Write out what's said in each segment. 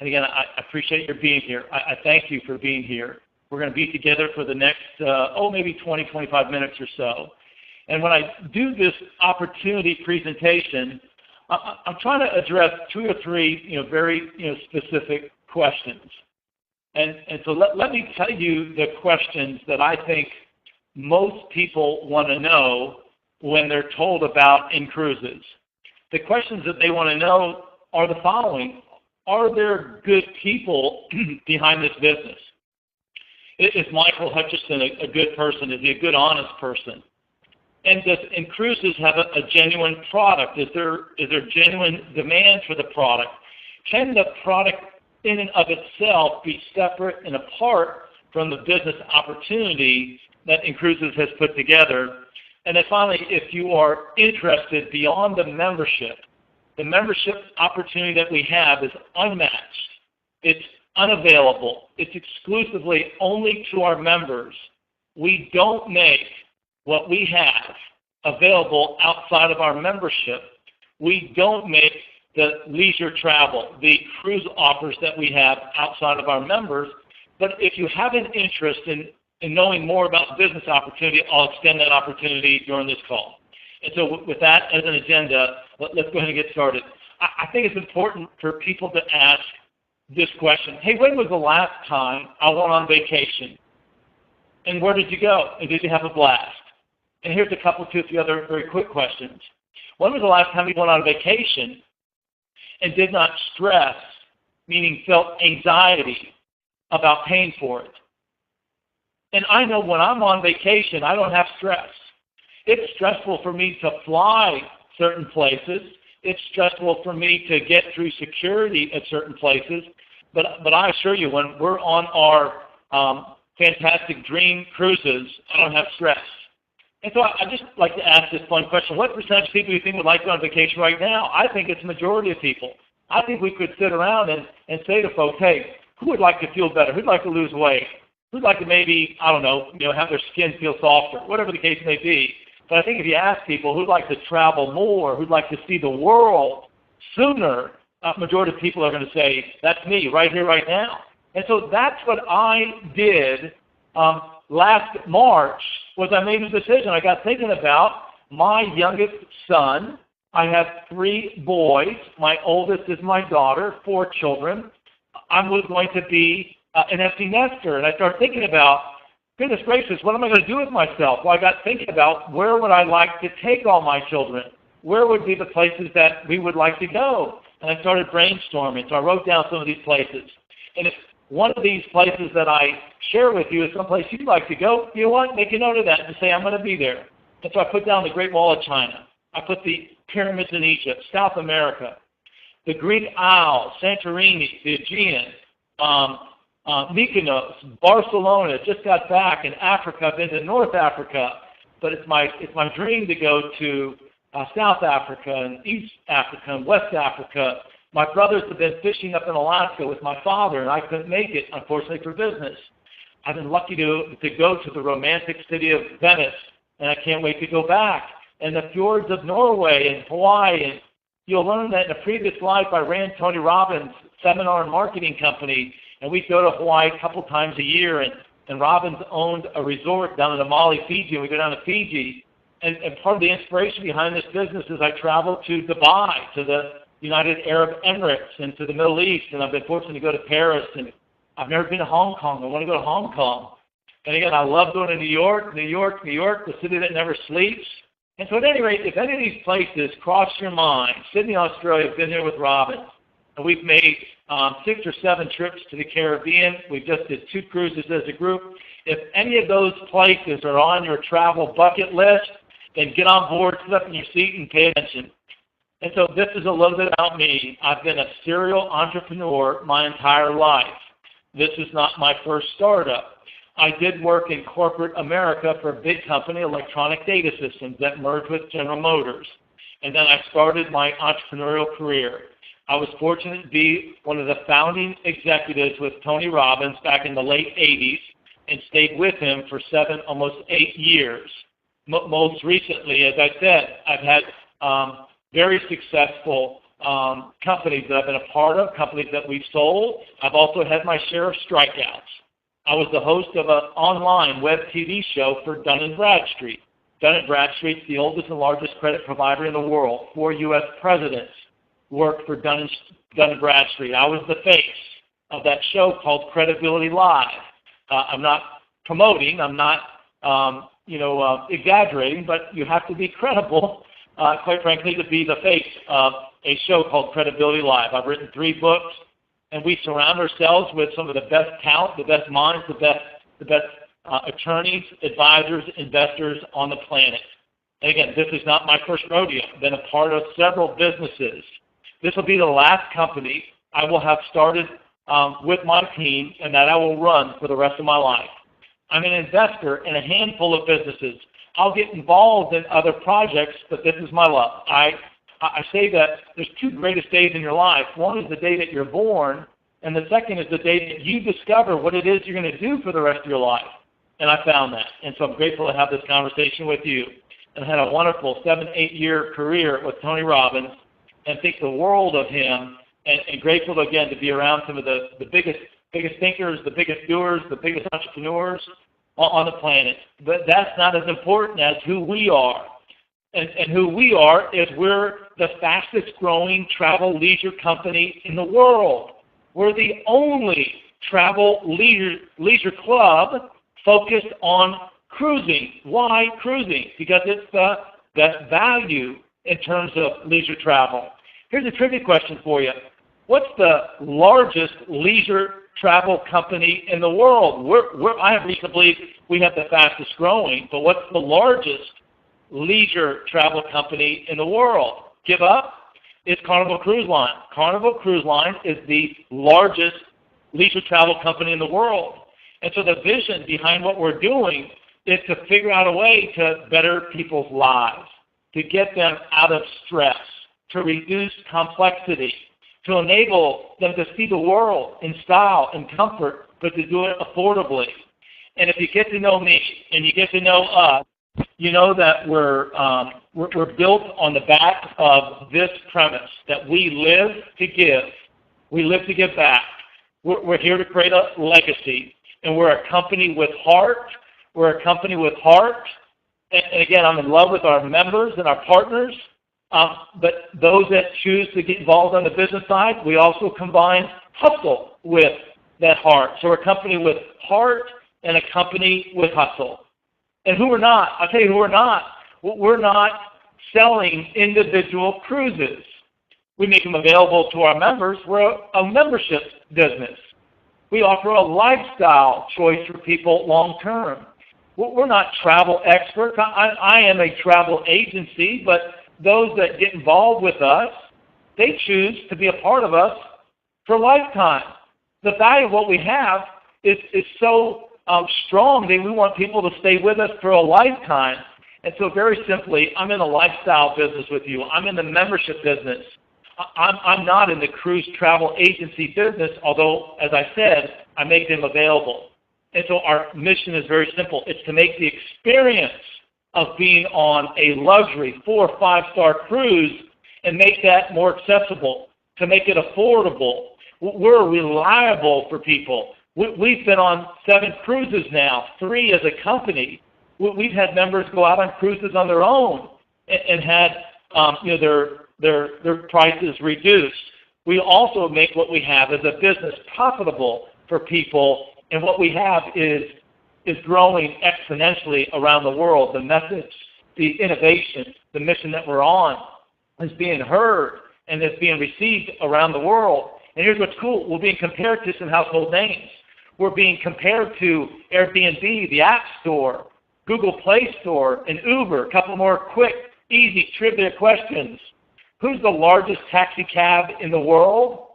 And again, I appreciate your being here. I thank you for being here. We're going to be together for the next, maybe 20, 25 minutes or so. And when I do this opportunity presentation, I'm trying to address 2 or 3, very, specific questions. And so let me tell you the questions that I think most people want to know when they're told about InCruises. The questions that they want to know are the following. Are there good people behind this business? Is Michael Hutchison a good person? Is he a good, honest person? And does InCruises have a genuine product? Is there genuine demand for the product? Can the product in and of itself be separate and apart from the business opportunity that InCruises has put together? And then finally, if you are interested beyond the membership opportunity that we have is unmatched. It's unavailable. It's exclusively only to our members. We don't make what we have available outside of our membership. We don't make the leisure travel, the cruise offers that we have outside of our members. But if you have an interest in knowing more about the business opportunity, I'll extend that opportunity during this call. And so with that as an agenda, let's go ahead and get started. I think it's important for people to ask this question. Hey, when was the last time I went on vacation? And where did you go? And did you have a blast? And here's a couple, 2 or 3 other very quick questions. When was the last time you went on vacation and did not stress, meaning felt anxiety about paying for it? And I know when I'm on vacation, I don't have stress. It's stressful for me to fly certain places. It's stressful for me to get through security at certain places. But I assure you, when we're on our fantastic dream cruises, I don't have stress. And so I just like to ask this fun question. What percentage of people do you think would like to go on vacation right now? I think it's a majority of people. I think we could sit around and say to folks, hey, who would like to feel better? Who'd like to lose weight? Who'd like to maybe, have their skin feel softer, whatever the case may be. But I think if you ask people who'd like to travel more, who'd like to see the world sooner, a majority of people are going to say, that's me right here, right now. And so that's what I did last March, was I made a decision. I got thinking about my youngest son. I have 3 boys. My oldest is my daughter, 4 children. I was going to be an empty nester. And I started thinking about, goodness gracious, what am I going to do with myself? Well, I got thinking about where would I like to take all my children? Where would be the places that we would like to go? And I started brainstorming. So I wrote down some of these places. And if one of these places that I share with you is someplace you'd like to go, you know what? Make a note of that and say, I'm going to be there. And so I put down the Great Wall of China. I put the pyramids in Egypt, South America, the Greek Isles, Santorini, the Aegean, Mykonos, Barcelona. Just got back in Africa. I've been to North Africa, but it's my dream to go to South Africa and East Africa and West Africa. My brothers have been fishing up in Alaska with my father, and I couldn't make it, unfortunately, for business. I've been lucky to go to the romantic city of Venice, and I can't wait to go back. And the fjords of Norway and Hawaii. And you'll learn that in a previous life, I ran Tony Robbins' seminar and marketing company, and we'd go to Hawaii a couple times a year. And Robbins owned a resort down in Amali, Fiji, and we go down to Fiji. And part of the inspiration behind this business is I traveled to Dubai, to the United Arab Emirates, and to the Middle East, and I've been fortunate to go to Paris, and I've never been to Hong Kong. I want to go to Hong Kong. And again, I love going to New York, the city that never sleeps. And so at any rate, if any of these places cross your mind, Sydney, Australia, I've been there with Robin, and we've made 6 or 7 trips to the Caribbean. We just did 2 cruises as a group. If any of those places are on your travel bucket list, then get on board, sit up in your seat, and pay attention. And so this is a little bit about me. I've been a serial entrepreneur my entire life. This is not my first startup. I did work in corporate America for a big company, Electronic Data Systems, that merged with General Motors. And then I started my entrepreneurial career. I was fortunate to be one of the founding executives with Tony Robbins back in the late 80s and stayed with him for 7, almost 8 years. Most recently, as I said, I've had very successful companies that I've been a part of, companies that we've sold. I've also had my share of strikeouts. I was the host of an online web TV show for Dun & Bradstreet. Dun & Bradstreet's the oldest and largest credit provider in the world. 4 U.S. presidents worked for Dun & Bradstreet. I was the face of that show called Credibility Live. I'm not promoting, I'm not exaggerating, but you have to be credible, quite frankly, to be the face of a show called Credibility Live. I've written 3 books, and we surround ourselves with some of the best talent, the best minds, the best attorneys, advisors, investors on the planet. And again, this is not my first rodeo. I've been a part of several businesses. This will be the last company I will have started with my team and that I will run for the rest of my life. I'm an investor in a handful of businesses. I'll get involved in other projects, but this is my love. I say that there's 2 greatest days in your life. One is the day that you're born, and the second is the day that you discover what it is you're going to do for the rest of your life. And I found that. And so I'm grateful to have this conversation with you. And I had a wonderful 7-8 year career with Tony Robbins and think the world of him, and grateful again to be around some of the biggest thinkers, the biggest doers, the biggest entrepreneurs on the planet. But that's not as important as who we are. And who we are is we're the fastest growing travel leisure company in the world. We're the only travel leisure club focused on cruising. Why cruising? Because it's the best value in terms of leisure travel. Here's a trivia question for you. What's the largest leisure travel company in the world? I have reason to believe we have the fastest growing, but what's the largest leisure travel company in the world? Give up? It's Carnival Cruise Line. Carnival Cruise Line is the largest leisure travel company in the world. And so the vision behind what we're doing is to figure out a way to better people's lives, to get them out of stress, to reduce complexity, to enable them to see the world in style and comfort, but to do it affordably. And if you get to know me and you get to know us, you know that we're built on the back of this premise, that we live to give. We live to give back. We're here to create a legacy, and we're a company with heart. We're a company with heart. And again, I'm in love with our members and our partners. But those that choose to get involved on the business side, we also combine hustle with that heart. So we're a company with heart and a company with hustle. And who we're not, I'll tell you who we're not. We're not selling individual cruises. We make them available to our members. We're a membership business. We offer a lifestyle choice for people long term. We're not travel experts. I am a travel agency, but those that get involved with us, they choose to be a part of us for a lifetime. The value of what we have is so strong that we want people to stay with us for a lifetime. And so very simply, I'm in a lifestyle business with you. I'm in the membership business. I'm not in the cruise travel agency business, although, as I said, I make them available. And so our mission is very simple. It's to make the experience of being on a luxury 4- or 5-star cruise and make that more accessible, to make it affordable. We're reliable for people. We've been on 7 cruises now, 3 as a company. We've had members go out on cruises on their own and had their prices reduced. We also make what we have as a business profitable for people, and what we have is growing exponentially around the world. The message, the innovation, the mission that we're on is being heard and is being received around the world. And here's what's cool. We're being compared to some household names. We're being compared to Airbnb, the App Store, Google Play Store, and Uber. A couple more quick, easy trivia questions. Who's the largest taxi cab in the world?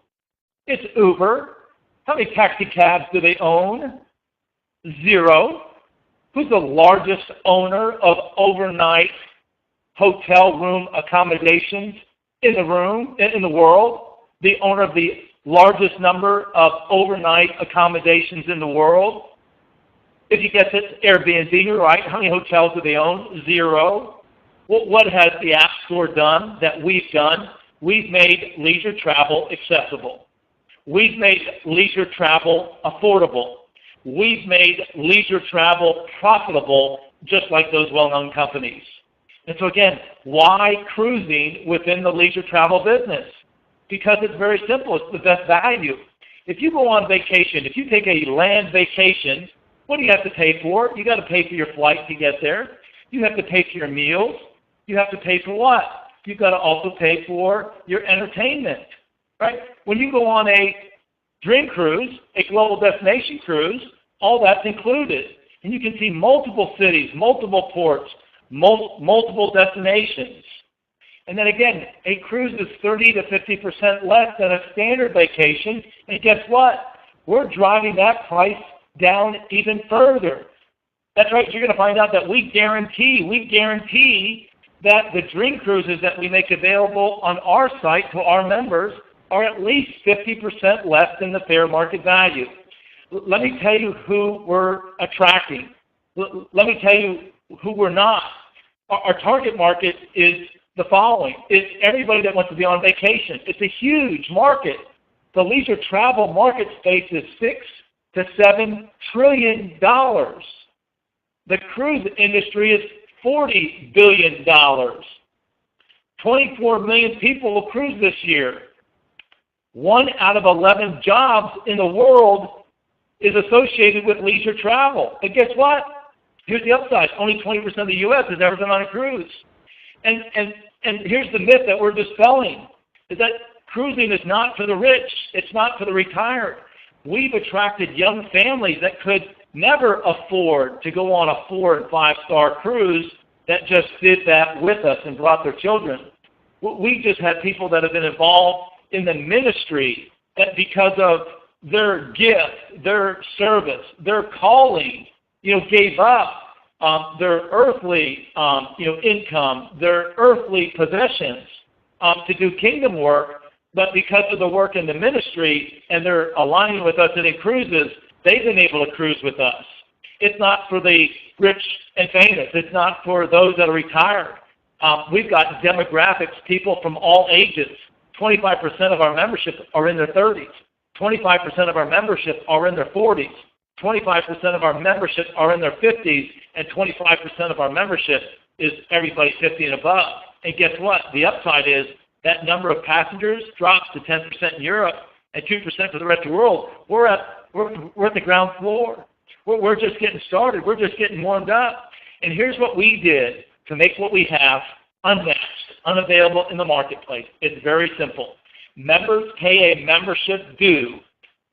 It's Uber. How many taxi cabs do they own? 0. Who's the largest owner of overnight hotel room accommodations in the world? The owner of the largest number of overnight accommodations in the world? If you guess it, Airbnb, you're right. How many hotels do they own? 0. What has the App Store done that we've done? we've made leisure travel accessible. We've made leisure travel affordable. We've made leisure travel profitable, just like those well-known companies. And so again, why cruising within the leisure travel business? Because it's very simple. It's the best value. If you go on vacation, if you take a land vacation, what do you have to pay for? You got to pay for your flight to get there. You have to pay for your meals. You have to pay for what? You've got to also pay for your entertainment, right? When you go on a dream cruise, a global destination cruise, all that's included. And you can see multiple cities, multiple ports, multiple destinations. And then again, a cruise is 30 to 50% less than a standard vacation. And guess what? We're driving that price down even further. That's right. You're going to find out that we guarantee that the dream cruises that we make available on our site to our members are at least 50% less than the fair market value. Let me tell you who we're attracting. Let me tell you who we're not. Our target market is the following. It's everybody that wants to be on vacation. It's a huge market. The leisure travel market space is $6 to $7 trillion. The cruise industry is $40 billion. 24 million people will cruise this year. 1 out of 11 jobs in the world is associated with leisure travel. And guess what? Here's the upside. Only 20% of the U.S. has ever been on a cruise. And here's the myth that we're dispelling, is that cruising is not for the rich. It's not for the retired. We've attracted young families that could never afford to go on a 4- and 5-star cruise that just did that with us and brought their children. We just had people that have been involved in the ministry that because of their gift, their service, their calling, gave up their earthly, income, their earthly possessions to do kingdom work. But because of the work in the ministry and they're aligning with us at InCruises, they've been able to cruise with us. It's not for the rich and famous. It's not for those that are retired. We've got demographics, people from all ages. 25% of our membership are in their 30s. 25% of our membership are in their 40s. 25% of our membership are in their 50s. And 25% of our membership is everybody 50 and above. And guess what? The upside is that number of passengers drops to 10% in Europe and 2% for the rest of the world. We're at the ground floor. We're just getting started. We're just getting warmed up. And here's what we did to make what we have unmatched, unavailable in the marketplace. It's very simple. Members pay a membership due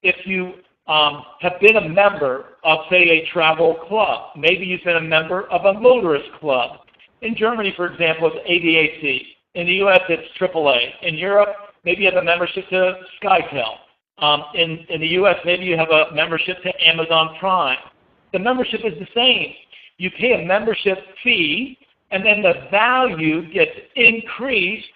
if you have been a member of, say, a travel club. Maybe you've been a member of a motorist club. In Germany, for example, it's ADAC. In the U.S., it's AAA. In Europe, maybe you have a membership to SkyTel. In the U.S., maybe you have a membership to Amazon Prime. The membership is the same. You pay a membership fee, and then the value gets increased,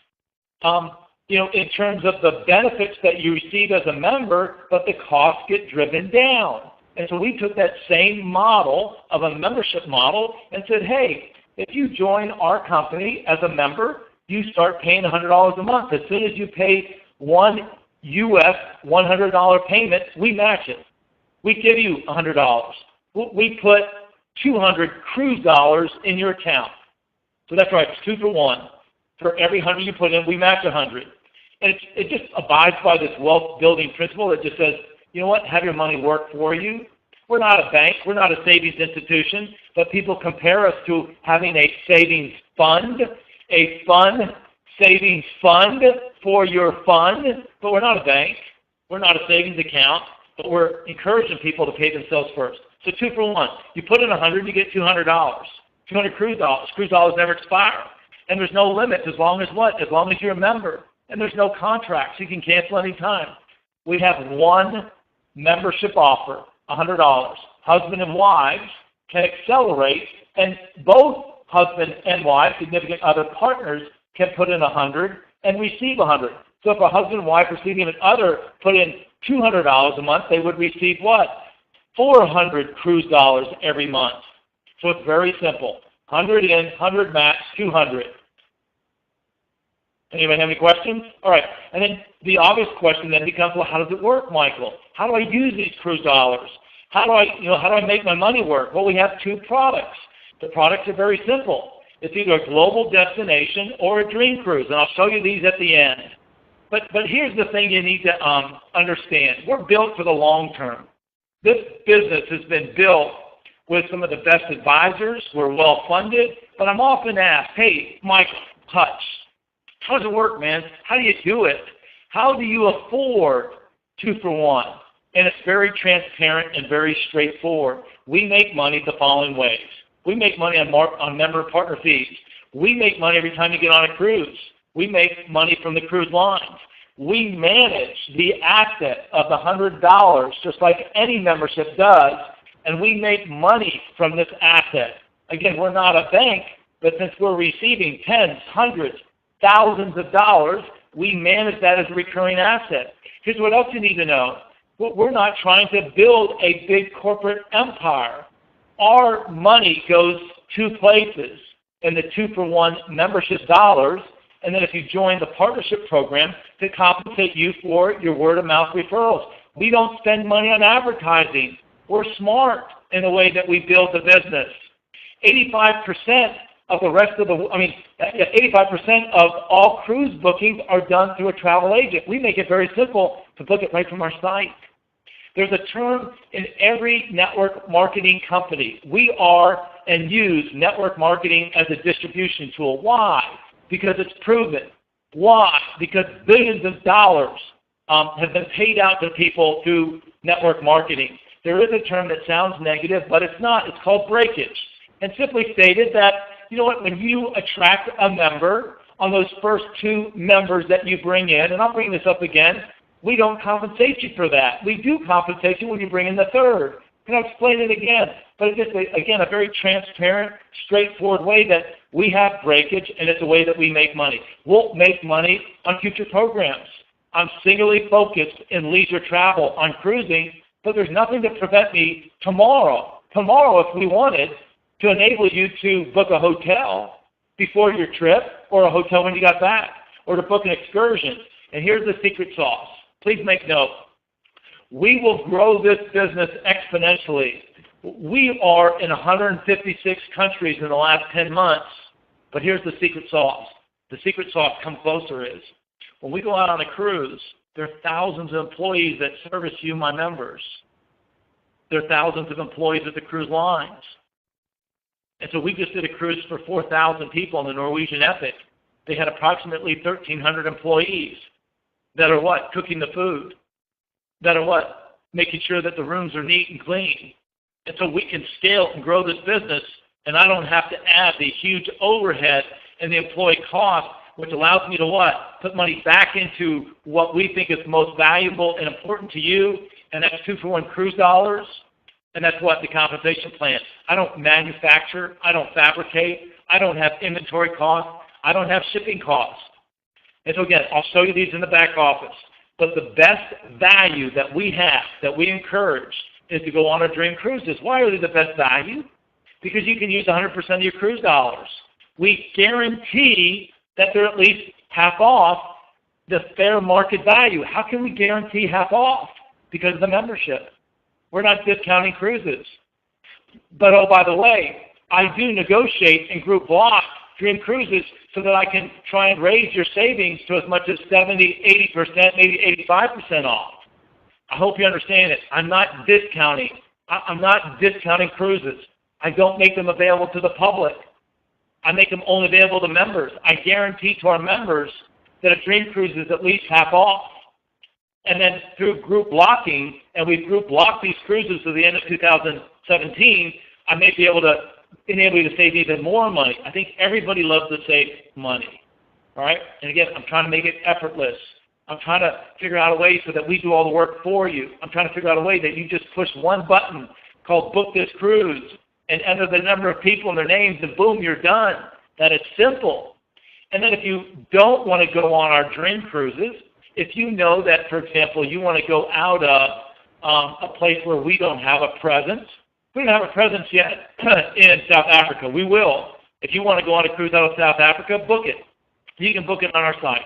in terms of the benefits that you receive as a member, but the costs get driven down. And so we took that same model of a membership model and said, hey, if you join our company as a member, you start paying $100 a month. As soon as you pay one U.S. $100 payment, we match it. We give you $100. We put 200 cruise dollars in your account. So that's right, it's 2 for 1. For every 100 you put in, we match 100. And it just abides by this wealth building principle that just says, you know what, have your money work for you. We're not a bank, we're not a savings institution, but people compare us to having a savings fund, a fund, savings fund for your fund, but we're not a bank, we're not a savings account, but we're encouraging people to pay themselves first. So 2 for 1. You put in 100, you get $200. 200 cruise dollars. Cruise dollars never expire. And there's no limit as long as what? As long as you're a member. And there's no contracts. You can cancel any time. We have one membership offer, $100. Husband and wives can accelerate, and both husband and wife, significant other partners, can put in 100 and receive 100. So if a husband and wife receiving an other put in $200 a month, they would receive what? 400 cruise dollars every month. So it's very simple. 100 in, 100 max, 200. Anybody have any questions? All right. And then the obvious question then becomes, well, how does it work, Michael? How do I use these cruise dollars? How do I make my money work? Well, we have two products. The products are very simple. It's either a global destination or a dream cruise, and I'll show you these at the end. But here's the thing you need to understand. We're built for the long term. This business has been built with some of the best advisors. We're well funded, but I'm often asked, hey, Mike Hutch, how does it work, man? How do you do it? How do you afford 2-for-1? And it's very transparent and very straightforward. We make money the following ways. We make money on member partner fees. We make money every time you get on a cruise. We make money from the cruise lines. We manage the asset of the $100 just like any membership does, and we make money from this asset. Again, we're not a bank, but since we're receiving tens, hundreds, thousands of dollars, we manage that as a recurring asset. Here's what else you need to know. We're not trying to build a big corporate empire. Our money goes two places, in the 2-for-1 membership dollars, and then if you join the partnership program, to compensate you for your word-of-mouth referrals. We don't spend money on advertising. We're smart in the way that we build the business. 85% of the rest of 85% of all cruise bookings are done through a travel agent. We make it very simple to book it right from our site. There's a term in every network marketing company. We are and use network marketing as a distribution tool. Why? Because it's proven. Why? Because billions of dollars have been paid out to people through network marketing. There is a term that sounds negative, but it's not. It's called breakage. And simply stated that, you know what, when you attract a member, on those first 2 members that you bring in, and I'll bring this up again, we don't compensate you for that. We do compensate you when you bring in the third. And I'll explain it again. But it's just, again, a very transparent, straightforward way that we have breakage, and it's a way that we make money. We'll make money on future programs. I'm singularly focused in leisure travel on cruising, but there's nothing to prevent me tomorrow, if we wanted, to enable you to book a hotel before your trip or a hotel when you got back, or to book an excursion. And here's the secret sauce. Please make note. We will grow this business exponentially. We are in 156 countries in the last 10 months, but here's the secret sauce. The secret sauce, come closer, is when we go out on a cruise, there are thousands of employees that service you, my members. There are thousands of employees at the cruise lines. And so we just did a cruise for 4,000 people on the Norwegian Epic. They had approximately 1,300 employees that are what? Cooking the food. That are what? Making sure that the rooms are neat and clean. And so we can scale and grow this business, and I don't have to add the huge overhead and the employee cost, which allows me to what? Put money back into what we think is most valuable and important to you, and that's 2-for-1 cruise dollars, and that's what? The compensation plan. I don't manufacture. I don't fabricate. I don't have inventory costs. I don't have shipping costs. And so again, I'll show you these in the back office. But the best value that we have, that we encourage, is to go on our dream cruises. Why are they the best value? Because you can use 100% of your cruise dollars. We guarantee that they're at least half off the fair market value. How can we guarantee half off? Because of the membership. We're not discounting cruises. But oh, by the way, I do negotiate in group block dream cruises so that I can try and raise your savings to as much as 70, 80%, maybe 85% off. I hope you understand it. I'm not discounting. I'm not discounting cruises. I don't make them available to the public. I make them only available to members. I guarantee to our members that a dream cruise is at least half off. And then through group blocking, and we've group blocked these cruises to the end of 2017, I may be able to enable you to save even more money. I think everybody loves to save money. All right? And again, I'm trying to make it effortless. I'm trying to figure out a way so that we do all the work for you. I'm trying to figure out a way that you just push one button called Book This Cruise and enter the number of people and their names, and boom, you're done. That it's simple. And then if you don't want to go on our dream cruises, if you know that, for example, you want to go out of a place where we don't have a presence, we don't have a presence yet in South Africa. We will. If you want to go on a cruise out of South Africa, book it. You can book it on our site.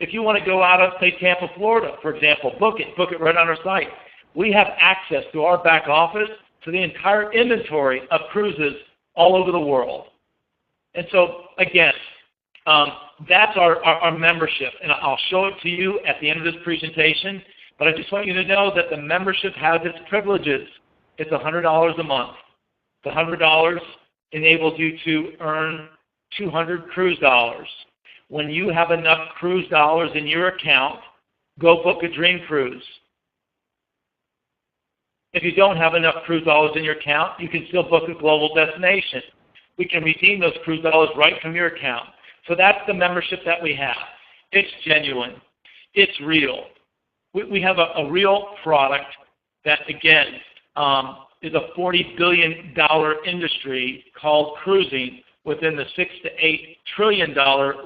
If you want to go out of, say, Tampa, Florida, for example, book it right on our site. We have access to our back office to the entire inventory of cruises all over the world. And so, again, that's our membership, and I'll show it to you at the end of this presentation, but I just want you to know that the membership has its privileges. It's $100 a month. The $100 enables you to earn 200 cruise dollars. When you have enough cruise dollars in your account, go book a dream cruise. If you don't have enough cruise dollars in your account, you can still book a global destination. We can redeem those cruise dollars right from your account. So that's the membership that we have. It's genuine. It's real. We have a real product that, again, is a $40 billion industry called cruising within the $6 to $8 trillion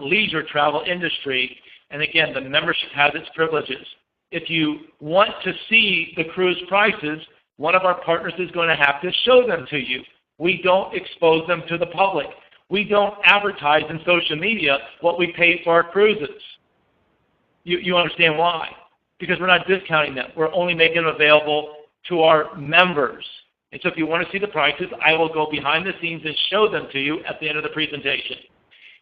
leisure travel industry. And again, the membership has its privileges. If you want to see the cruise prices, one of our partners is going to have to show them to you. We don't expose them to the public. We don't advertise in social media what we pay for our cruises. You understand why? Because we're not discounting them. We're only making them available to our members. And so if you want to see the prices, I will go behind the scenes and show them to you at the end of the presentation.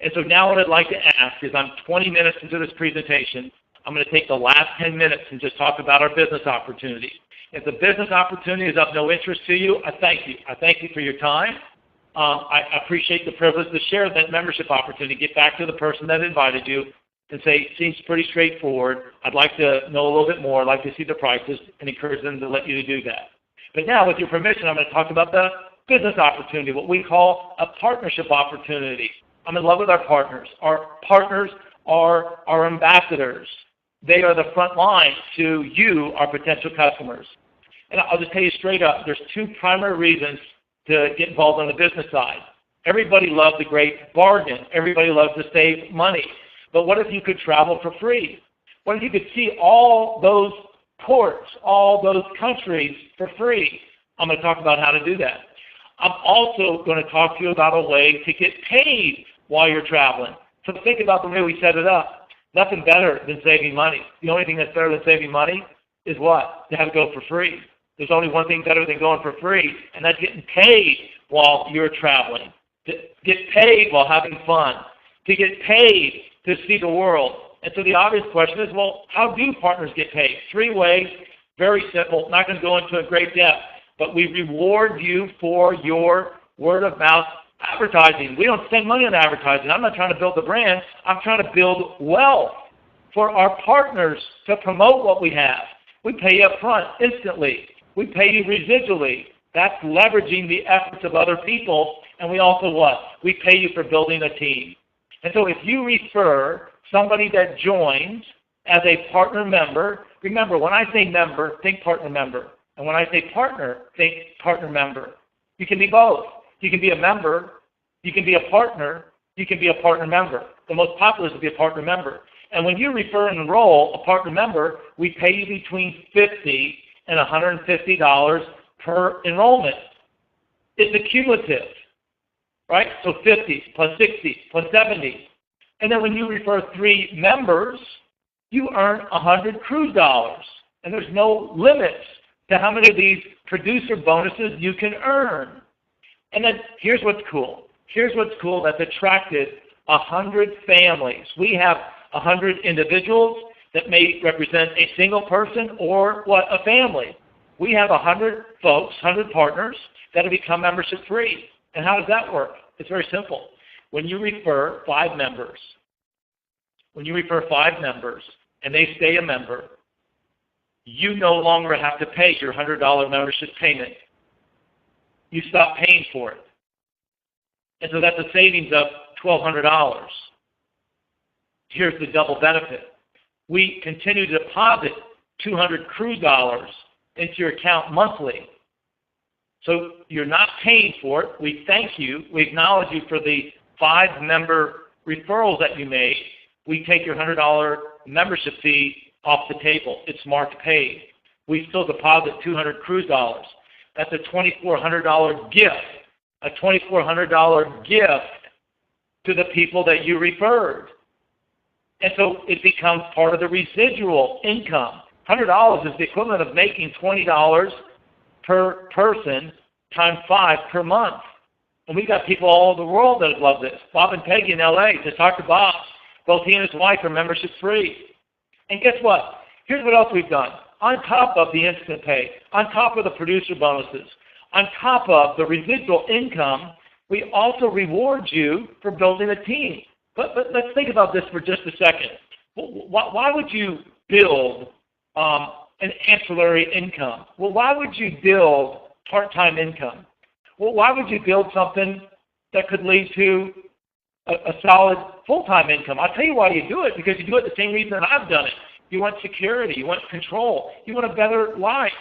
And so now what I'd like to ask is, I'm 20 minutes into this presentation. I'm going to take the last 10 minutes and just talk about our business opportunity. If the business opportunity is of no interest to you, I thank you. I thank you for your time. I appreciate the privilege to share that membership opportunity. Get back to the person that invited you and say, seems pretty straightforward. I'd like to know a little bit more. I'd like to see the prices, and encourage them to let you do that. But now, with your permission, I'm going to talk about the business opportunity, what we call a partnership opportunity. I'm in love with our partners. Our partners are our ambassadors. They are the front line to you, our potential customers. And I'll just tell you straight up, there's two primary reasons to get involved on the business side. Everybody loves a great bargain. Everybody loves to save money. But what if you could travel for free? What if you could see all those ports, all those countries for free? I'm going to talk about how to do that. I'm also going to talk to you about a way to get paid while you're traveling. So think about the way we set it up. Nothing better than saving money. The only thing that's better than saving money is what? To have it go for free. There's only one thing better than going for free, and that's getting paid while you're traveling. To get paid while having fun. To get paid to see the world. And so the obvious question is, well, how do partners get paid? 3 ways, very simple, not going to go into a great depth, but we reward you for your word-of-mouth advertising. We don't spend money on advertising. I'm not trying to build a brand. I'm trying to build wealth for our partners to promote what we have. We pay you up front instantly. We pay you residually. That's leveraging the efforts of other people. And we also what? We pay you for building a team. And so if you refer somebody that joins as a partner member, remember, when I say member, think partner member. And when I say partner, think partner member. You can be both. You can be a member, you can be a partner, you can be a partner member. The most popular is to be a partner member. And when you refer and enroll a partner member, we pay you between $50 and $150 per enrollment. It's accumulative, right? So 50 plus 60 plus 70. And then when you refer 3 members, you earn 100 cruise dollars. And there's no limits to how many of these producer bonuses you can earn. And then here's what's cool. Here's what's cool that's attracted 100 families. We have 100 individuals that may represent a single person or what, a family. We have 100 folks, 100 partners that have become membership free. And how does that work? It's very simple. When you refer 5 members, and they stay a member, you no longer have to pay your $100 membership payment. You stop paying for it. And so that's a savings of $1,200. Here's the double benefit. We continue to deposit 200 cruise dollars into your account monthly. So you're not paying for it. We thank you. We acknowledge you for the 5 member referrals that you made. We take your $100 membership fee off the table. It's marked paid. We still deposit 200 cruise dollars. That's a $2,400 gift, a $2,400 gift to the people that you referred. And so it becomes part of the residual income. $100 is the equivalent of making $20 per person times 5 per month. And we've got people all over the world that love this. Bob and Peggy in LA, just talk to Bob. Both he and his wife are membership free. And guess what? Here's what else we've done. On top of the instant pay, on top of the producer bonuses, on top of the residual income, we also reward you for building a team. But let's think about this for just a second. Why would you build an ancillary income? Well, why would you build part-time income? Well, why would you build something that could lead to a solid full-time income? I'll tell you why you do it, because you do it the same reason I've done it. You want security. You want control. You want a better life.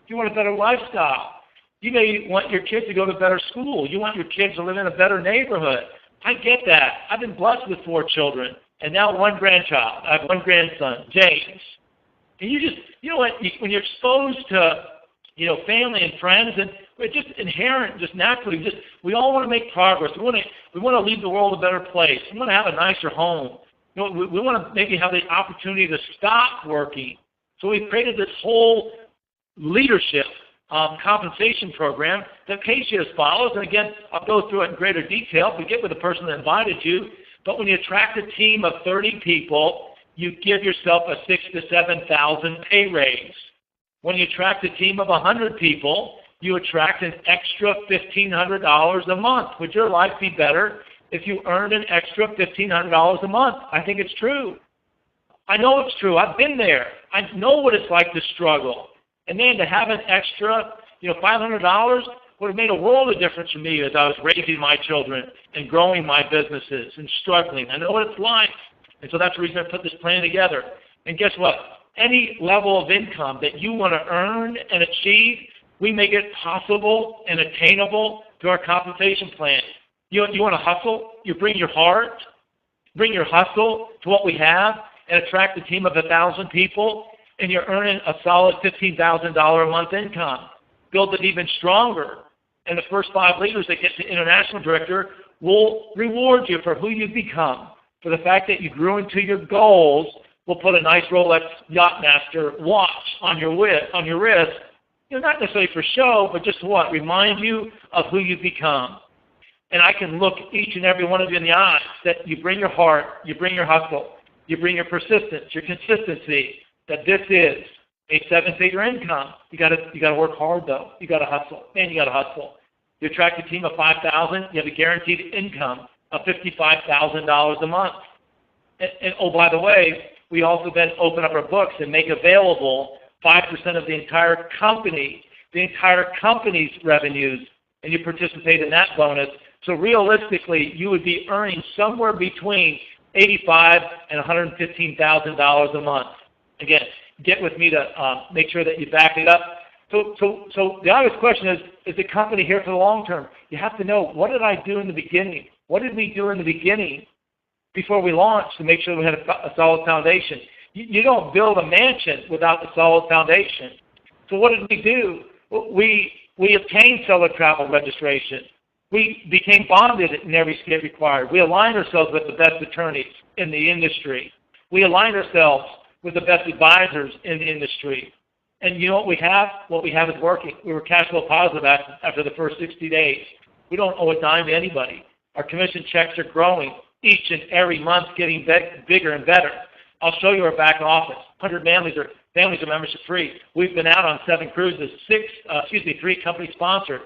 You want a better lifestyle. You may want your kids to go to a better school. You want your kids to live in a better neighborhood. I get that. I've been blessed with 4 children, and now 1 grandchild. I have 1 grandson, James. And you know what, when you're exposed to, family and friends, and it's just inherent, just naturally, we all want to make progress. We want to leave the world a better place. We want to have a nicer home. We want to maybe have the opportunity to stop working. So we've created this whole leadership compensation program that pays you as follows. And again, I'll go through it in greater detail, but get with the person that invited you. But when you attract a team of 30 people, you give yourself a $6,000 to $7,000 pay raise. When you attract a team of 100 people, you attract an extra $1,500 a month. Would your life be better if you earned an extra $1,500 a month? I think it's true. I know it's true. I've been there. I know what it's like to struggle. And then to have an extra, $500 would have made a world of difference for me as I was raising my children and growing my businesses and struggling. I know what it's like. And so that's the reason I put this plan together. And guess what? Any level of income that you want to earn and achieve, we make it possible and attainable through our compensation plan. You want to hustle? You bring your heart, bring your hustle to what we have, and attract a team of 1,000 people, and you're earning a solid $15,000 a month income. Build it even stronger. And the first 5 leaders that get to international director will reward you for who you've become. For the fact that you grew into your goals, we'll put a nice Rolex Yachtmaster watch on your wrist. Not necessarily for show, but just what? Remind you of who you've become. And I can look each and every one of you in the eyes that you bring your heart, you bring your hustle, you bring your persistence, your consistency, that this is a 7-figure income. You got to work hard though. You got to hustle. Man, you got to hustle. You attract a team of 5,000. You have a guaranteed income of $55,000 a month. And oh, by the way, we also then open up our books and make available 5% of the entire company's revenues, and you participate in that bonus. So realistically, you would be earning somewhere between $85,000 and $115,000 a month. Again, get with me to make sure that you back it up. So the obvious question is the company here for the long term? You have to know, what did I do in the beginning? What did we do in the beginning before we launched to make sure we had a solid foundation? You don't build a mansion without a solid foundation. So what did we do? We obtained seller travel registration. We became bonded in every state required. We aligned ourselves with the best attorneys in the industry. We aligned ourselves with the best advisors in the industry. And you know what we have? What we have is working. We were cash flow positive after the first 60 days. We don't owe a dime to anybody. Our commission checks are growing each and every month, getting bigger and better. I'll show you our back office. 100 families are membership free. We've been out on 7 cruises, 3 company sponsored.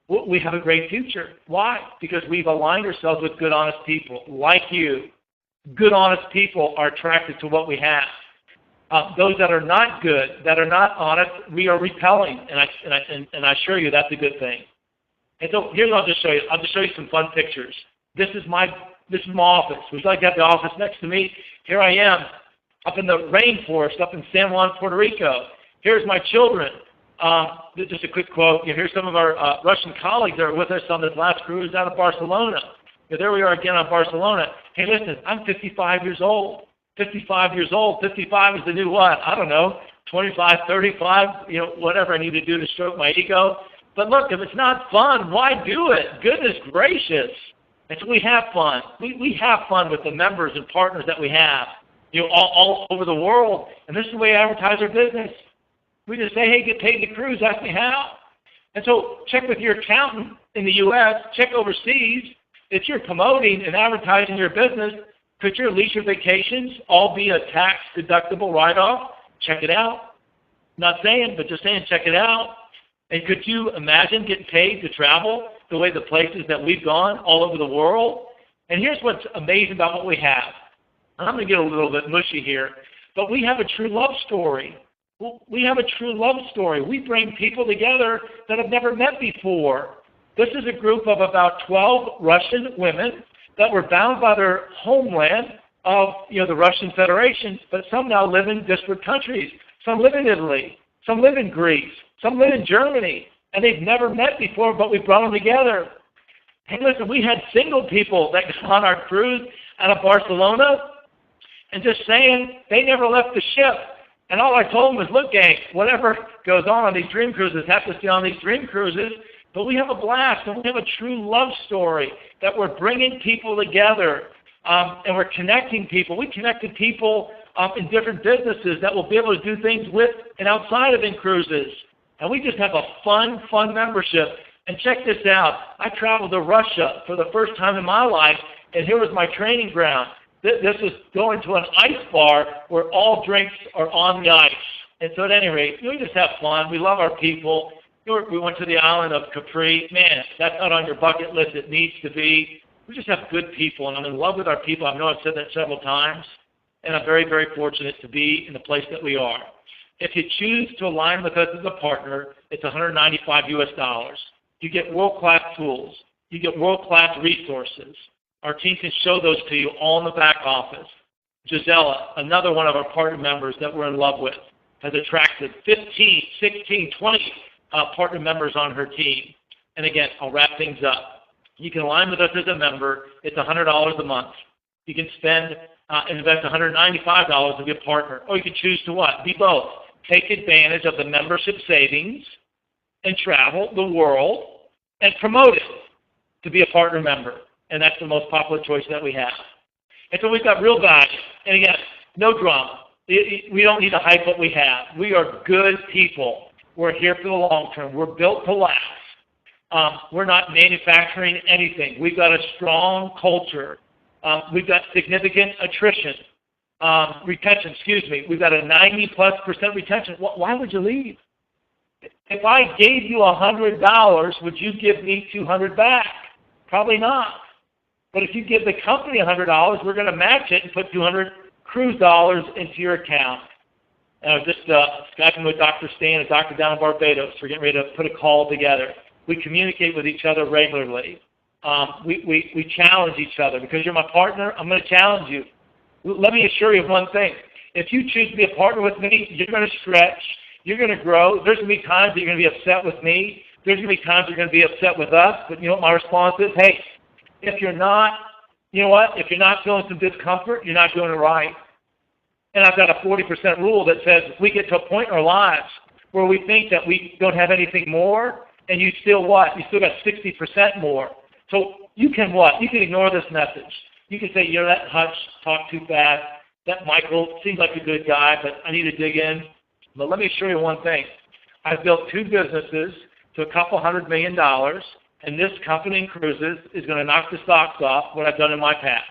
We have a great future. Why? Because we've aligned ourselves with good, honest people like you. Good, honest people are attracted to what we have. Those that are not good, that are not honest, we are repelling, and I assure you that's a good thing. And so here's what I'll just show you. I'll just show you some fun pictures. This is my office. Would you like to have the office next to me? Here I am, up in the rainforest, up in San Juan, Puerto Rico. Here's my children. Just a quick quote. Here's some of our Russian colleagues that are with us on this last cruise out of Barcelona. There we are again on Barcelona. Hey, listen, I'm 55 years old. 55 years old. 55 is the new what? I don't know, 25, 35, whatever I need to do to stroke my ego. But look, if it's not fun, why do it? Goodness gracious. And so we have fun. We have fun with the members and partners that we have. all over the world. And this is the way we advertise our business. We just say, hey, get paid to cruise. Ask me how. And so check with your accountant in the U.S. Check overseas. If you're promoting and advertising your business, could your leisure vacations all be a tax-deductible write-off? Check it out. Not saying, but just saying check it out. And could you imagine getting paid to travel the way the places that we've gone all over the world? And here's what's amazing about what we have. I'm going to get a little bit mushy here, but we have a true love story. We have a true love story. We bring people together that have never met before. This is a group of about 12 Russian women that were bound by their homeland of the Russian Federation, but some now live in disparate countries. Some live in Italy. Some live in Greece. Some live in Germany. And they've never met before, but we brought them together. Hey, listen, we had single people that got on our cruise out of Barcelona, and just saying, they never left the ship. And all I told them was, look, gang, whatever goes on these dream cruises, have to stay on these dream cruises. But we have a blast, and we have a true love story that we're bringing people together, and we're connecting people. We connected people in different businesses that will be able to do things with and outside of InCruises. And we just have a fun membership. And check this out. I traveled to Russia for the first time in my life, and here was my training ground. This is going to an ice bar where all drinks are on the ice. And so at any rate, we just have fun. We love our people. We went to the island of Capri. Man, that's not on your bucket list. It needs to be. We just have good people, and I'm in love with our people. I know I've said that several times, and I'm very, very fortunate to be in the place that we are. If you choose to align with us as a partner, it's $195 US. You get world-class tools. You get world-class resources. Our team can show those to you all in the back office. Gisela, another one of our partner members that we're in love with, has attracted 15, 16, 20 partner members on her team. And again, I'll wrap things up. You can align with us as a member. It's $100 a month. You can spend and invest $195 to be a partner. Or you can choose to what? Be both. Take advantage of the membership savings and travel the world and promote it to be a partner member. And that's the most popular choice that we have. And so we've got real value. And again, no drama. We don't need to hype what we have. We are good people. We're here for the long term. We're built to last. We're not manufacturing anything. We've got a strong culture. We've got significant retention. We've got a 90+% retention. Why would you leave? If I gave you $100, would you give me $200 back? Probably not. But if you give the company $100, we're going to match it and put $200 cruise dollars into your account. And I was just Skyping with Dr. Stan, a doctor down in Barbados. We're getting ready to put a call together. We communicate with each other regularly. We challenge each other. Because you're my partner, I'm going to challenge you. Let me assure you of one thing. If you choose to be a partner with me, you're going to stretch. You're going to grow. There's going to be times that you're going to be upset with me. There's going to be times you're going to be upset with us. But you know what my response is? Hey, if you're not, you know what? If you're not feeling some discomfort, you're not doing it right. And I've got a 40% rule that says if we get to a point in our lives where we think that we don't have anything more, and you still what? You still got 60% more. So you can what? You can ignore this message. You can say, that Hutch talked too fast. That Michael seems like a good guy, but I need to dig in. But let me assure you one thing. I've built 2 businesses to a couple $100 million, and this company, InCruises, is going to knock the socks off what I've done in my past.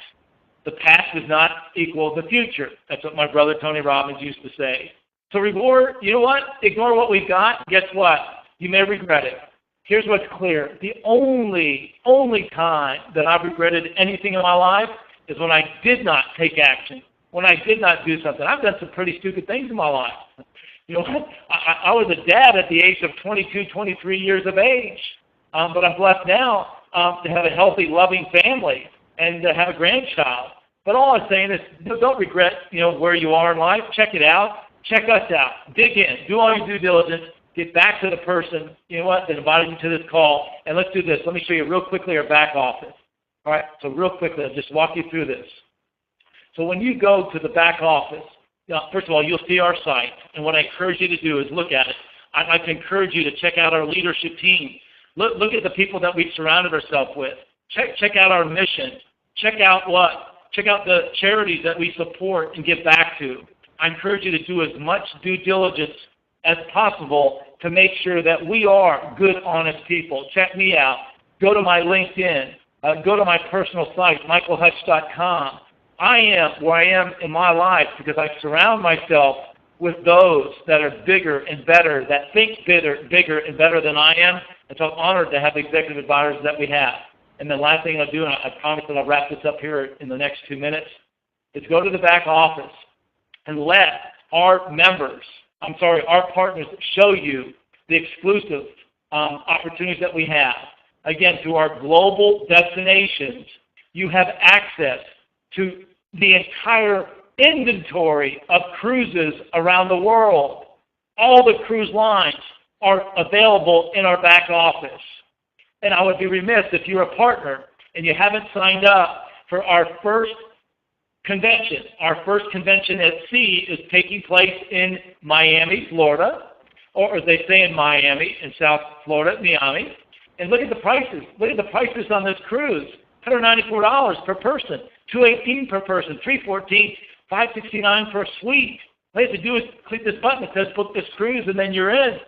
The past does not equal the future. That's what my brother Tony Robbins used to say. So ignore what we've got. Guess what? You may regret it. Here's what's clear. The only time that I've regretted anything in my life is when I did not take action, when I did not do something. I've done some pretty stupid things in my life. You know what? I was a dad at the age of 22, 23 years of age. But I'm blessed now to have a healthy, loving family and to have a grandchild. But all I'm saying is don't regret, where you are in life. Check it out. Check us out. Dig in. Do all your due diligence. Get back to the person, that invited you to this call. And let's do this. Let me show you real quickly our back office. All right, so real quickly, I'll just walk you through this. So when you go to the back office, first of all, you'll see our site. And what I encourage you to do is look at it. I'd like to encourage you to check out our leadership team. Look at the people that we've surrounded ourselves with. Check out our mission. Check out what? Check out the charities that we support and give back to. I encourage you to do as much due diligence as possible to make sure that we are good, honest people. Check me out. Go to my LinkedIn. Go to my personal site, michaelhutch.com. I am where I am in my life because I surround myself with those that are bigger and better, that think bigger and better than I am. And so I'm honored to have the executive advisors that we have. And the last thing I'll do, and I promise that I'll wrap this up here in the next 2 minutes, is go to the back office and let our partners show you the exclusive opportunities that we have. Again, through our global destinations, you have access to the entire inventory of cruises around the world. All the cruise lines are available in our back office. And I would be remiss if you're a partner and you haven't signed up for our first convention. Our first convention at sea is taking place in Miami, Florida, or as they say in Miami, in South Florida, Miami. And look at the prices. Look at the prices on this cruise. $194 per person, $218 per person, $314, $569 for a suite. All you have to do is click this button that says book this cruise, and then you're in.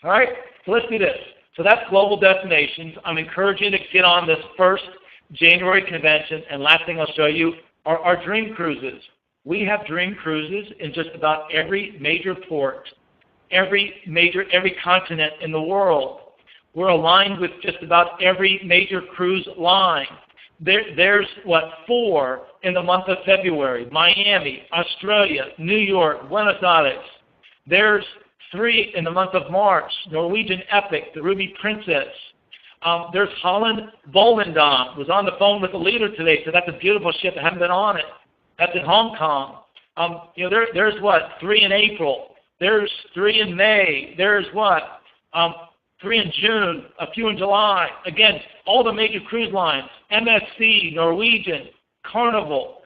All right? So let's do this. So that's global destinations. I'm encouraging you to get on this first January convention. And last thing I'll show you are our dream cruises. We have dream cruises in just about every major port, every continent in the world. We're aligned with just about every major cruise line. There's 4 in the month of February: Miami, Australia, New York, Buenos Aires. There's 3 in the month of March: Norwegian Epic, the Ruby Princess. There's Holland Volendam. Was on the phone with the leader today, so that's a beautiful ship. I haven't been on it. That's in Hong Kong. There's 3 in April. There's 3 in May. There's 3 in June, a few in July. Again, all the major cruise lines: MSC, Norwegian, Carnival,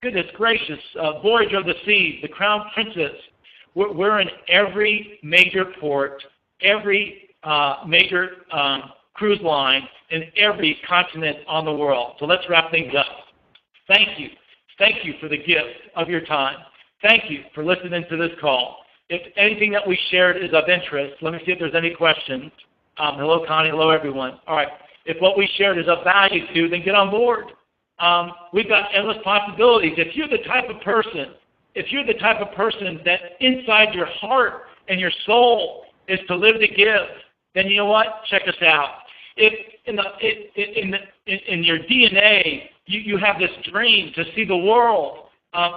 goodness gracious, Voyage of the Seas, the Crown Princess. We're in every major port, every major cruise line, in every continent on the world. So let's wrap things up. Thank you. Thank you for the gift of your time. Thank you for listening to this call. If anything that we shared is of interest, let me see if there's any questions. Hello, Connie. Hello, everyone. All right. If what we shared is of value to you, then get on board. We've got endless possibilities. If you're the type of person that inside your heart and your soul is to live to give, then you know what? Check us out. If in your DNA you have this dream to see the world,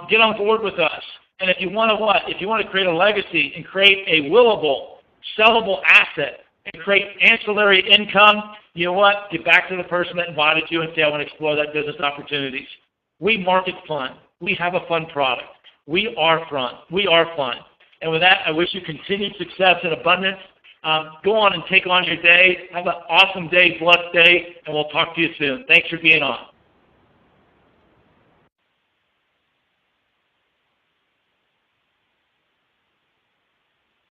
get on board with us. And if you want to create a legacy and create a willable, sellable asset and create ancillary income, you know what? Get back to the person that invited you and say, I want to explore that business opportunities. We market fun. We have a fun product. We are fun. And with that, I wish you continued success and abundance. Go on and take on your day. Have an awesome day, blessed day, and we'll talk to you soon. Thanks for being on.